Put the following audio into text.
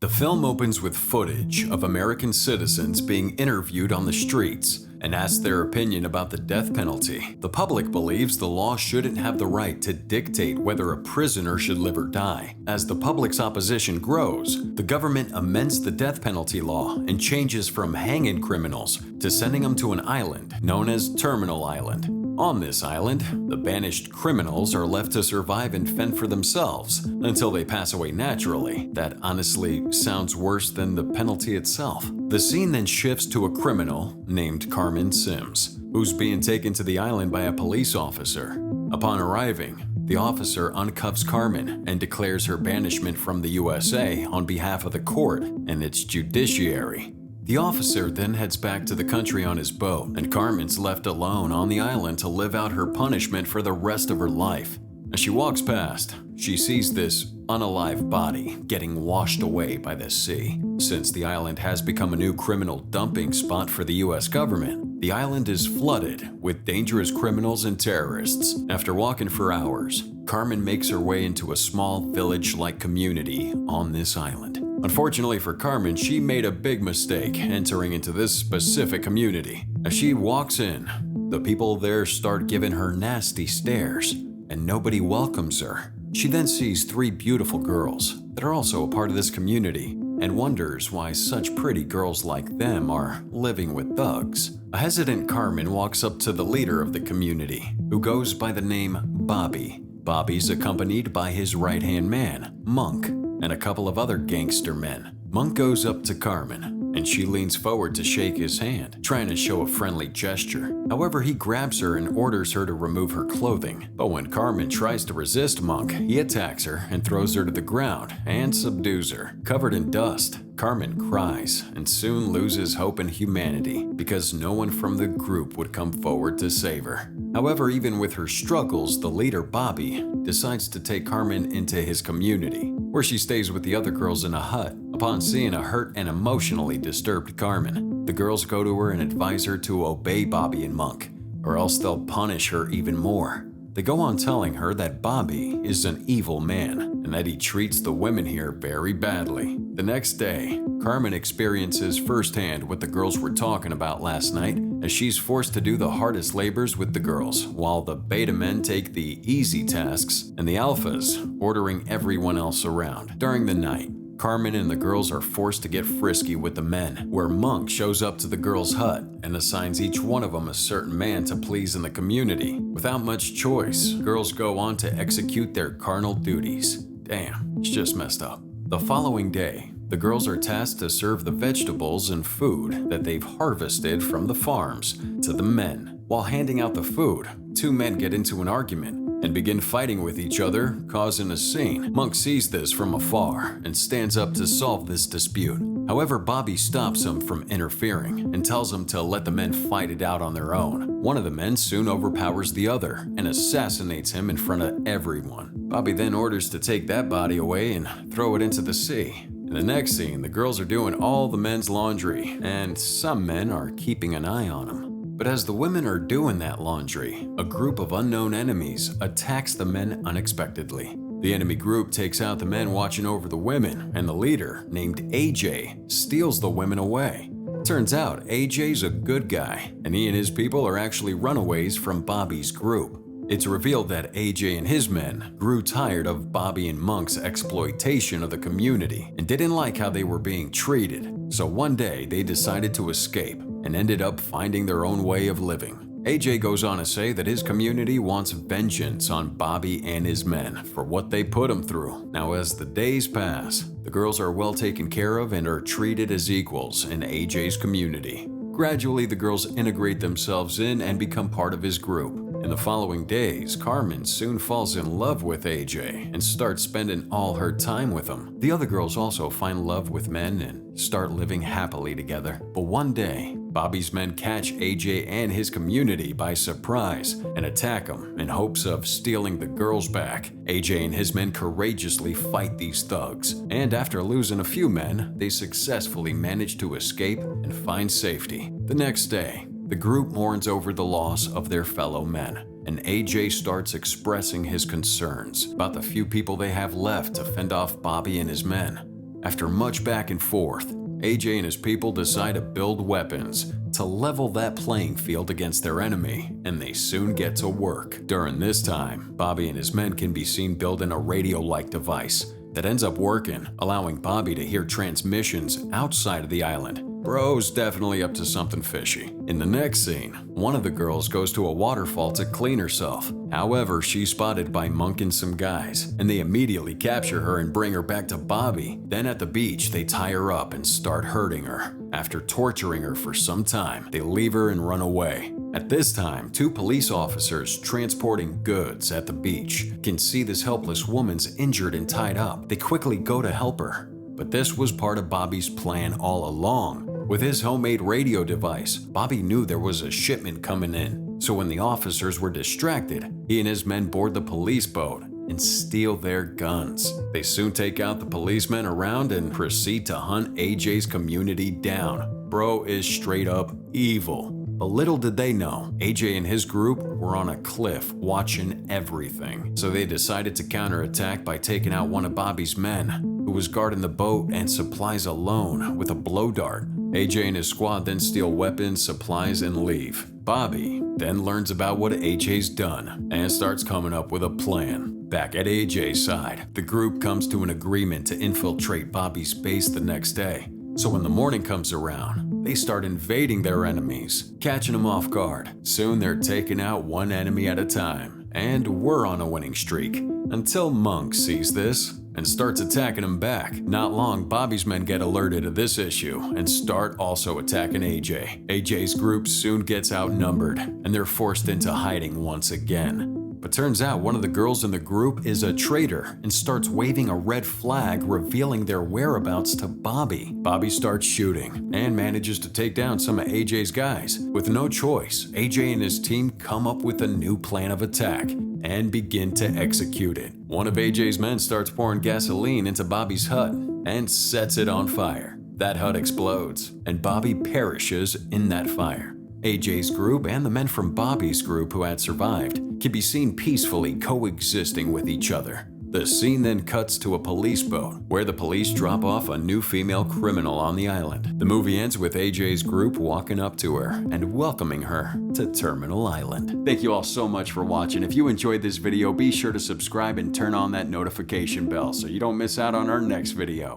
The film opens with footage of American citizens being interviewed on the streets and asked their opinion about the death penalty. The public believes the law shouldn't have the right to dictate whether a prisoner should live or die. As the public's opposition grows, the government amends the death penalty law and changes from hanging criminals to sending them to an island known as Terminal Island. On this island, the banished criminals are left to survive and fend for themselves until they pass away naturally. That honestly sounds worse than the penalty itself. The scene then shifts to a criminal named Carmen Sims, who's being taken to the island by a police officer. Upon arriving, the officer uncuffs Carmen and declares her banishment from the USA on behalf of the court and its judiciary. The officer then heads back to the country on his boat, and Carmen's left alone on the island to live out her punishment for the rest of her life. As she walks past, she sees this unalive body getting washed away by the sea. Since the island has become a new criminal dumping spot for the US government, the island is flooded with dangerous criminals and terrorists. After walking for hours, Carmen makes her way into a small village-like community on this island. Unfortunately for Carmen, she made a big mistake entering into this specific community. As she walks in, the people there start giving her nasty stares, and nobody welcomes her. She then sees three beautiful girls that are also a part of this community and wonders why such pretty girls like them are living with thugs. A hesitant Carmen walks up to the leader of the community, who goes by the name Bobby. Bobby's accompanied by his right-hand man, Monk, and a couple of other gangster men. Monk goes up to Carmen, and she leans forward to shake his hand, trying to show a friendly gesture. However, he grabs her and orders her to remove her clothing. But when Carmen tries to resist Monk, he attacks her and throws her to the ground and subdues her. Covered in dust, Carmen cries and soon loses hope in humanity because no one from the group would come forward to save her. However, even with her struggles, the leader, Bobby, decides to take Carmen into his community, where she stays with the other girls in a hut. Upon seeing a hurt and emotionally disturbed Carmen, the girls go to her and advise her to obey Bobby and Monk, or else they'll punish her even more. They go on telling her that Bobby is an evil man and that he treats the women here very badly. The next day, Carmen experiences firsthand what the girls were talking about last night, as she's forced to do the hardest labors with the girls, while the beta men take the easy tasks and the alphas ordering everyone else around. During the night, Carmen and the girls are forced to get frisky with the men, where Monk shows up to the girls' hut and assigns each one of them a certain man to please in the community. Without much choice, girls go on to execute their carnal duties. Damn, it's just messed up. The following day, the girls are tasked to serve the vegetables and food that they've harvested from the farms to the men. While handing out the food, two men get into an argument and begin fighting with each other, causing a scene. Monk sees this from afar and stands up to solve this dispute. However, Bobby stops him from interfering and tells him to let the men fight it out on their own. One of the men soon overpowers the other and assassinates him in front of everyone. Bobby then orders to take that body away and throw it into the sea. In the next scene, the girls are doing all the men's laundry, and some men are keeping an eye on them. But as the women are doing that laundry, a group of unknown enemies attacks the men unexpectedly. The enemy group takes out the men watching over the women, and the leader, named AJ, steals the women away. Turns out AJ's a good guy, and he and his people are actually runaways from Bobby's group. It's revealed that AJ and his men grew tired of Bobby and Monk's exploitation of the community and didn't like how they were being treated. So one day they decided to escape and ended up finding their own way of living. AJ goes on to say that his community wants vengeance on Bobby and his men for what they put him through. Now, as the days pass, the girls are well taken care of and are treated as equals in AJ's community. Gradually, the girls integrate themselves in and become part of his group. In the following days, Carmen soon falls in love with AJ and starts spending all her time with him. The other girls also find love with men and start living happily together. But one day, Bobby's men catch AJ and his community by surprise and attack him in hopes of stealing the girls back. AJ and his men courageously fight these thugs, and after losing a few men, they successfully manage to escape and find safety. The next day, the group mourns over the loss of their fellow men, and AJ starts expressing his concerns about the few people they have left to fend off Bobby and his men. After much back and forth, AJ and his people decide to build weapons to level that playing field against their enemy, and they soon get to work. During this time, Bobby and his men can be seen building a radio-like device that ends up working, allowing Bobby to hear transmissions outside of the island. Bro's definitely up to something fishy. In the next scene, one of the girls goes to a waterfall to clean herself. However, she's spotted by Monk and some guys, and they immediately capture her and bring her back to Bobby. Then at the beach, they tie her up and start hurting her. After torturing her for some time, they leave her and run away. At this time, two police officers transporting goods at the beach can see this helpless woman's injured and tied up. They quickly go to help her. But this was part of Bobby's plan all along. With his homemade radio device, Bobby knew there was a shipment coming in. So when the officers were distracted, he and his men board the police boat and steal their guns. They soon take out the policemen around and proceed to hunt AJ's community down. Bro is straight up evil. But little did they know, AJ and his group were on a cliff watching everything. So they decided to counterattack by taking out one of Bobby's men, who was guarding the boat and supplies alone with a blow dart. AJ and his squad then steal weapons, supplies, and leave. Bobby then learns about what AJ's done and starts coming up with a plan. Back at AJ's side, the group comes to an agreement to infiltrate Bobby's base the next day. So when the morning comes around, they start invading their enemies, catching them off guard. Soon they're taking out one enemy at a time, and we're on a winning streak. Until Monk sees this and starts attacking him back. Not long, Bobby's men get alerted of this issue and start also attacking AJ. AJ's group soon gets outnumbered, and they're forced into hiding once again. But turns out one of the girls in the group is a traitor and starts waving a red flag revealing their whereabouts to Bobby. Bobby starts shooting and manages to take down some of AJ's guys. With no choice, AJ and his team come up with a new plan of attack and begin to execute it. One of AJ's men starts pouring gasoline into Bobby's hut and sets it on fire. That hut explodes, and Bobby perishes in that fire. AJ's group and the men from Bobby's group who had survived can be seen peacefully coexisting with each other. The scene then cuts to a police boat, where the police drop off a new female criminal on the island. The movie ends with AJ's group walking up to her and welcoming her to Terminal Island. Thank you all so much for watching. If you enjoyed this video, be sure to subscribe and turn on that notification bell so you don't miss out on our next video.